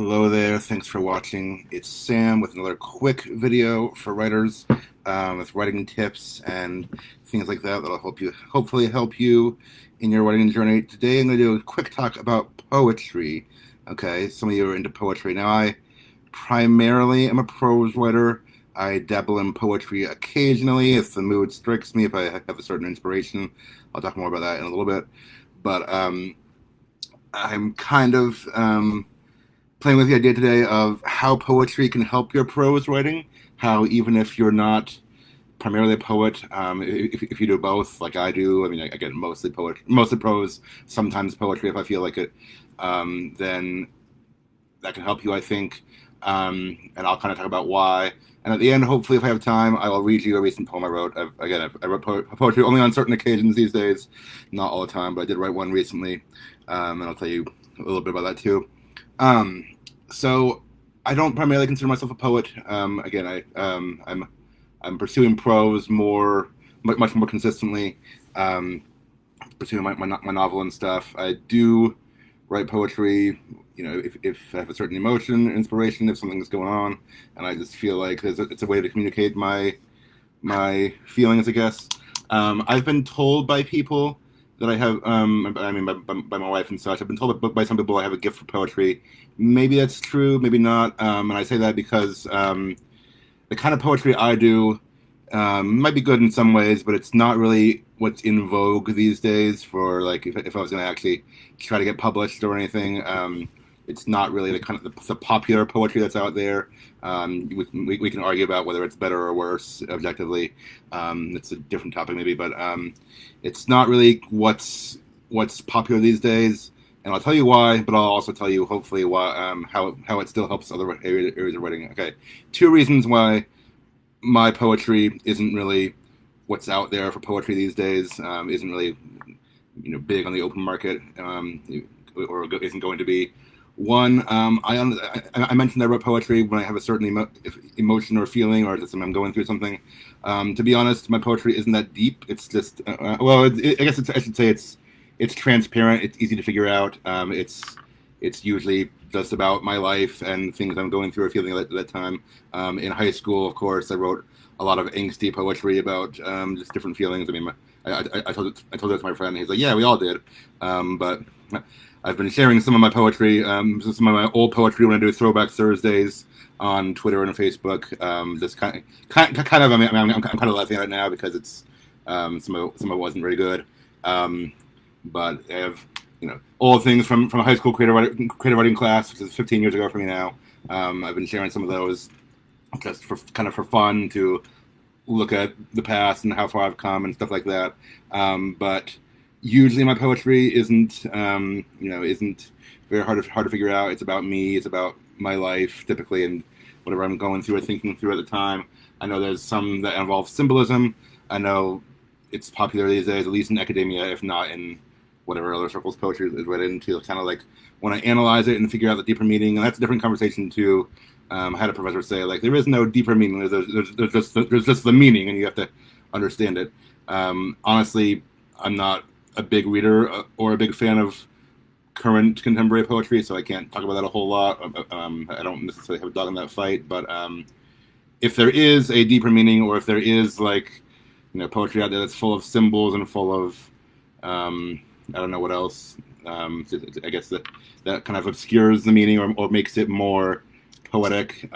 Hello there. Thanks for watching. It's Sam with another quick video for writers with writing tips and things like that that'll hopefully help you in your writing journey. Today I'm going to do a quick talk about poetry. Okay, some of you are into poetry. Now, I primarily am a prose writer. I dabble in poetry occasionally if the mood strikes me, if I have a certain inspiration. I'll talk more about that in a little bit. But I'm kind of playing with the idea today of how poetry can help your prose writing. How even if you're not primarily a poet, if you do both, like I do, I mean, I get mostly prose, sometimes poetry if I feel like it, then that can help you, I think. And I'll kind of talk about why. And at the end, hopefully, if I have time, I will read you a recent poem I wrote. I wrote poetry only on certain occasions these days, not all the time, but I did write one recently, and I'll tell you a little bit about that too. So I don't primarily consider myself a poet. I'm pursuing prose much more consistently. Pursuing my novel and stuff. I do write poetry. You know, if I have a certain emotion, inspiration, if something's going on, and I just feel like it's a way to communicate my feelings, I guess. I've been told by people that I have, I mean, by my wife and such, I've been told by some people I have a gift for poetry. Maybe that's true, maybe not. And I say that because the kind of poetry I do might be good in some ways, but it's not really what's in vogue these days. For like, if I was going to actually try to get published or anything, it's not really the kind of the popular poetry that's out there. We can argue about whether it's better or worse objectively. It's a different topic maybe, but it's not really what's popular these days. And I'll tell you why, but I'll also tell you hopefully why how it still helps other areas of writing. Okay, two reasons why my poetry isn't really what's out there for poetry these days. Isn't really big on the open market, or isn't going to be. One, I mentioned I wrote poetry when I have a certain emotion or feeling, or just when I'm going through something. To be honest, my poetry isn't that deep. It's just, I guess I should say it's transparent. It's easy to figure out. It's usually just about my life and things I'm going through or feeling at that time. In high school, of course, I wrote a lot of angsty poetry about just different feelings. I mean, I told that to my friend. He's like, "Yeah, we all did," but I've been sharing some of my poetry, some of my old poetry when I do Throwback Thursdays on Twitter and Facebook. Just kind of. I mean, I'm kind of laughing at it now because it's some of it wasn't very good. But I have old things from a high school creative writing class, which is 15 years ago for me now. I've been sharing some of those just for fun, to look at the past and how far I've come and stuff like that. But usually my poetry isn't very hard to figure out. It's about me. It's about my life typically, and whatever I'm going through or thinking through at the time. I know there's some that involve symbolism. I know it's popular these days, at least in academia, if not in whatever other circles poetry is read into. Kind of like when I analyze it and figure out the deeper meaning, and that's a different conversation too. I had a professor say, like, there is no deeper meaning. There's just the meaning, and you have to understand it. Honestly, I'm not a big reader or a big fan of current contemporary poetry, so I can't talk about that a whole lot. I don't necessarily have a dog in that fight, but if there is a deeper meaning, or if there is poetry out there that's full of symbols and full of I don't know what else. I guess that kind of obscures the meaning, or makes it more poetic.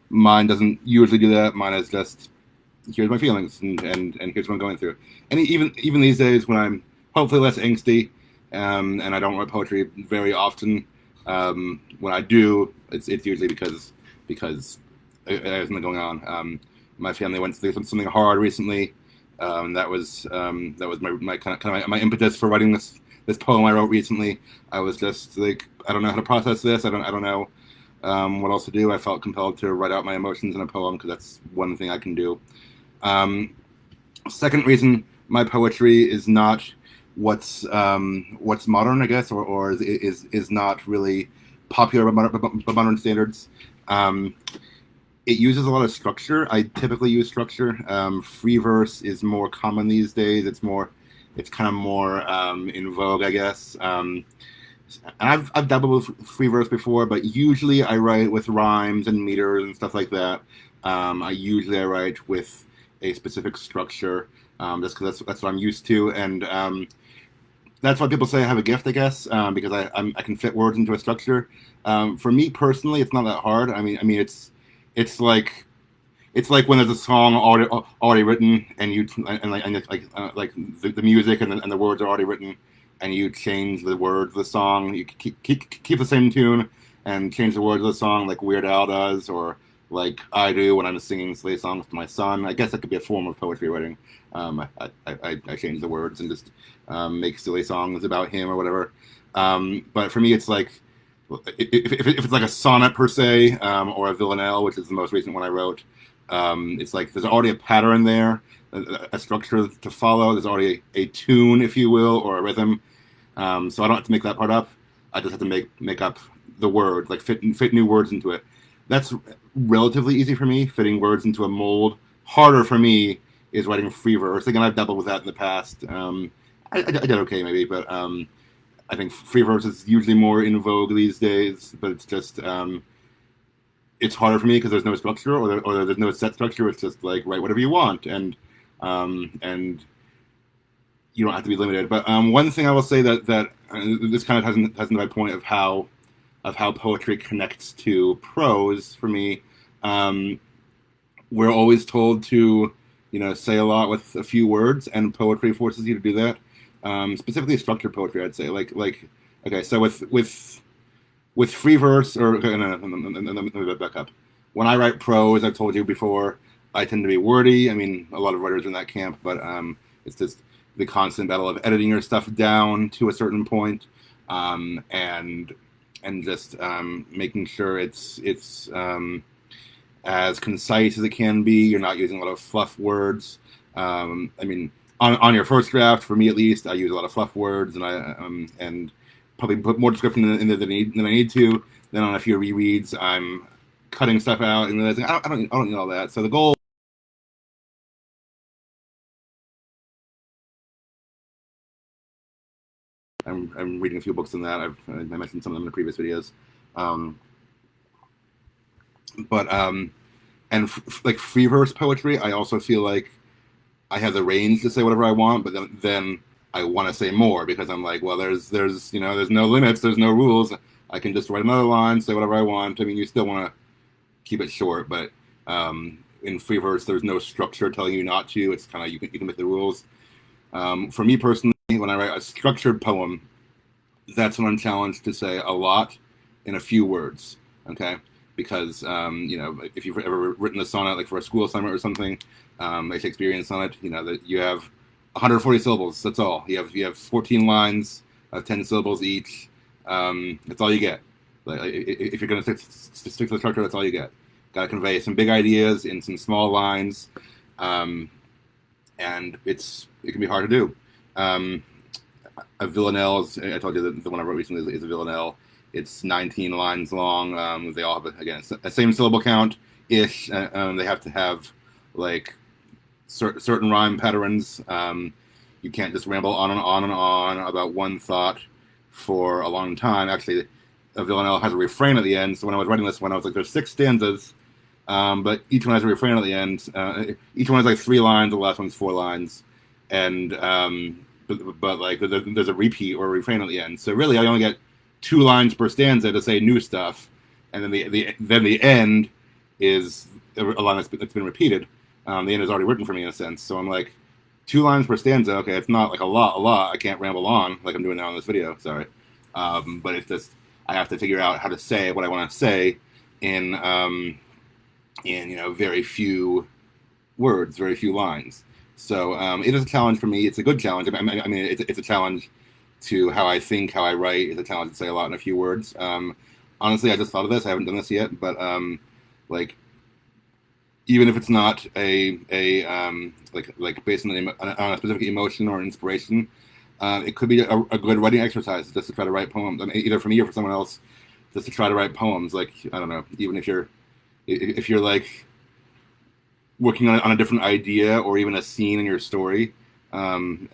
Mine doesn't usually do that. Mine is just, here's my feelings, and here's what I'm going through. And even these days when I'm hopefully less angsty, and I don't write poetry very often, when I do, it's usually because I have something going on. My family went through something hard recently. That was my kind of my impetus for writing this poem I wrote recently. I was just like, I don't know how to process this. I don't know what else to do. I felt compelled to write out my emotions in a poem because that's one thing I can do. Second reason, my poetry is not what's modern, I guess, or is not really popular by modern standards. It uses a lot of structure. I typically use structure. Free verse is more common these days. It's kind of more in vogue, I guess. I've dabbled with free verse before, but usually I write with rhymes and meters and stuff like that. I write with a specific structure, just because that's what I'm used to, and that's why people say I have a gift, I guess, because I can fit words into a structure. For me personally, it's not that hard. It's like it's like when there's a song already written, and you like the music and the words are already written, and you change the words of the song. You keep the same tune and change the words of the song, like Weird Al does, or like I do when I'm singing silly songs to my son. I guess that could be a form of poetry writing. I change the words and just make silly songs about him or whatever. But for me, it's like if it's like a sonnet per se, or a villanelle, which is the most recent one I wrote. It's like there's already a pattern there, a structure to follow. There's already a tune, if you will, or a rhythm. So I don't have to make that part up. I just have to make up the words, like fit new words into it. That's relatively easy for me, fitting words into a mold. Harder for me is writing free verse. Again, I've doubled with that in the past. I did okay maybe, but I think free verse is usually more in vogue these days. But it's just it's harder for me because there's no structure, or there's no set structure. It's just like write whatever you want, and you don't have to be limited. But one thing I will say that this kind of has my point of how poetry connects to prose for me. Um, we're always told to, say a lot with a few words, and poetry forces you to do that. Specifically, structured poetry, I'd say. Like, okay, so with free verse, or okay, no, let me back up. When I write prose, I've told you before, I tend to be wordy. I mean, a lot of writers are in that camp, but it's just the constant battle of editing your stuff down to a certain point, and just making sure it's as concise as it can be. You're not using a lot of fluff words. I mean, on your first draft, for me at least, I use a lot of fluff words, and probably put more description in there than I need to. Then on a few rereads, I'm cutting stuff out and realizing I don't need all that. So the goal. I'm reading a few books on that. I mentioned some of them in the previous videos. Um, but and like free verse poetry, I also feel like I have the range to say whatever I want, but then I want to say more because I'm like, well, there's no limits, there's no rules. I can just write another line, say whatever I want. I mean, you still want to keep it short, but in free verse, there's no structure telling you not to. It's kind of you can make the rules. For me personally, when I write a structured poem, that's when I'm challenged to say a lot in a few words. Okay, because if you've ever written a sonnet, like for a school assignment or something, a Shakespearean sonnet, that you have 140 syllables. That's all. You have 14 lines of 10 syllables each. That's all you get. Like, if you're going to stick to the structure, that's all you get. Got to convey some big ideas in some small lines, and it can be hard to do. A villanelle is, I told you that the one I wrote recently is a villanelle. It's 19 lines long. They all have again a same syllable count ish. They have to have like certain rhyme patterns. You can't just ramble on and on and on about one thought for a long time. Actually, a villanelle has a refrain at the end. So when I was writing this one, I was like, there's 6 stanzas, but each one has a refrain at the end. Each one has like 3 lines. The last one's 4 lines, and but like there's a repeat or a refrain at the end. So really, I only get 2 lines per stanza to say new stuff, and then the end is a line that's been repeated. The end is already written for me in a sense. So I'm like, 2 lines per stanza. Okay, it's not like a lot. I can't ramble on like I'm doing now in this video. Sorry, but it's just I have to figure out how to say what I want to say in very few words, very few lines. So it is a challenge for me. It's a good challenge. I mean, it's a challenge to how I think, how I write. It's a challenge to say a lot in a few words. Honestly, I just thought of this. I haven't done this yet, but like even if it's not like based on a specific emotion or inspiration, it could be a good writing exercise just to try to write poems. I mean, either for me or for someone else, just to try to write poems. Like I don't know, even if you're like working on a different idea or even a scene in your story, and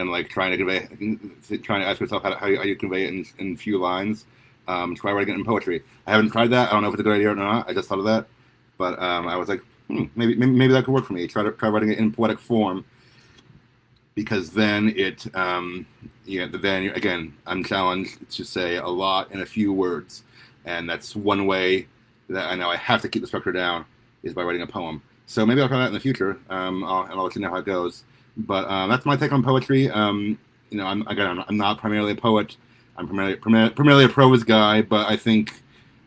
like trying to ask yourself how you convey it in few lines. Try writing it in poetry. I haven't tried that. I don't know if it's a good idea or not. I just thought of that, but I was like, maybe that could work for me. Try writing it in poetic form, because then then again, I'm challenged to say a lot in a few words, and that's one way that I know I have to keep the structure down, is by writing a poem. So maybe I'll try that in the future, and I'll let you know how it goes. But that's my take on poetry. I'm not primarily a poet. I'm primarily a prose guy, but I think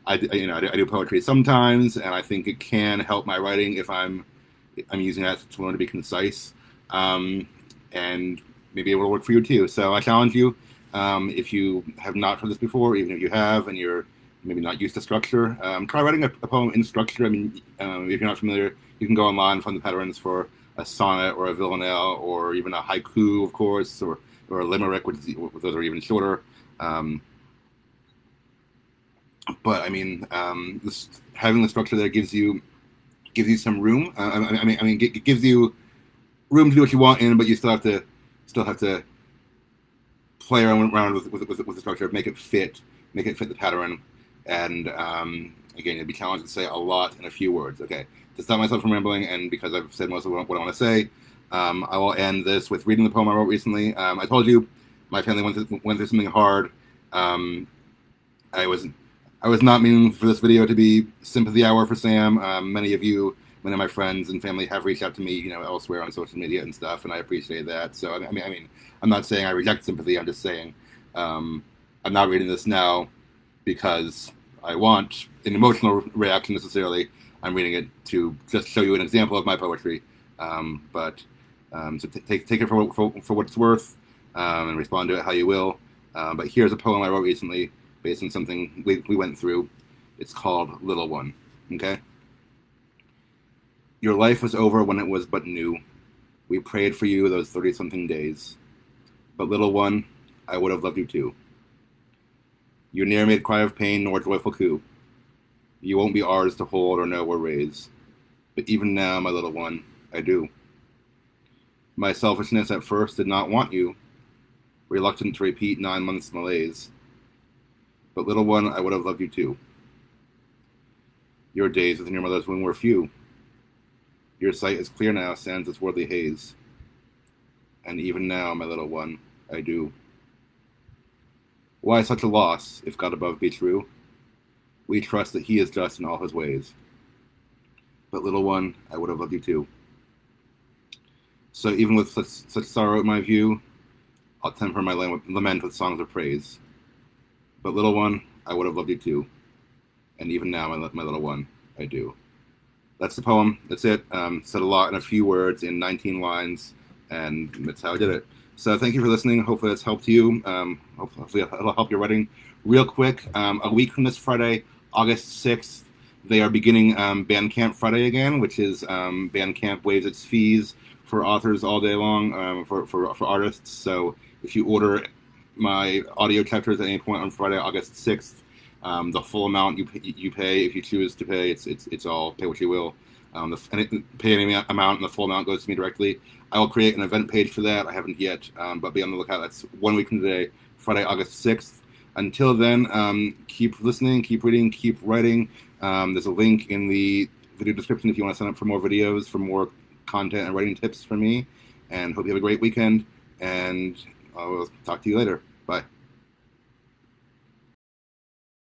I do poetry sometimes, and I think it can help my writing if I'm using that to learn to be concise. And maybe it will work for you too. So I challenge you, if you have not heard this before, even if you have and you're maybe not used to structure, try writing a poem in structure. I mean, if you're not familiar, you can go online and find the patterns for a sonnet or a villanelle or even a haiku, of course, or a limerick, those are even shorter. But I mean, having the structure there gives you some room. It gives you room to do what you want in, but you still have to play around with the structure, make it fit the pattern, and again, you'll be challenged to say a lot in a few words. Okay, to stop myself from rambling, and because I've said most of what I want to say, I will end this with reading the poem I wrote recently. I told you my family went through something hard. I was not meaning for this video to be sympathy hour for Sam. Many of my friends and family have reached out to me, elsewhere on social media and stuff, and I appreciate that. So I mean, I'm not saying I reject sympathy. I'm just saying I'm not reading this now because I want an emotional reaction necessarily. I'm reading it to just show you an example of my poetry. So take it for what it's worth, and respond to it how you will. But here's a poem I wrote recently based on something we went through. It's called Little One. Okay? Your life was over when it was but new. We prayed for you those 30-something days. But little one, I would have loved you too. You ne'er made cry of pain nor joyful coo. You won't be ours to hold or know or raise. But even now, my little one, I do. My selfishness at first did not want you, reluctant to repeat 9 months' malaise. But little one, I would have loved you too. Your days within your mother's womb were few. Your sight is clear now, sans its worldly haze. And even now, my little one, I do. Why such a loss, if God above be true? We trust that he is just in all his ways. But little one, I would have loved you too. So even with such sorrow in my view, I'll temper my lament with songs of praise. But little one, I would have loved you too. And even now, my little one, I do. That's the poem. That's it. Said a lot in a few words in 19 lines, and that's how I did it. So thank you for listening. Hopefully that's helped you. Hopefully it'll help your writing. Real quick, a week from this Friday, August 6th, they are beginning Bandcamp Friday again, which is Bandcamp waives its fees for authors all day long, for artists. So if you order my audio chapters at any point on Friday, August 6th, the full amount you pay, if you choose to pay, it's all pay what you will. Pay any amount and the full amount goes to me directly. I will create an event page for that. I haven't yet, but be on the lookout. That's 1 week from today, Friday, August 6th. Until then, keep listening, keep reading, keep writing. There's a link in the video description if you want to sign up for more videos, for more content and writing tips from me. And hope you have a great weekend. And I will talk to you later. Bye.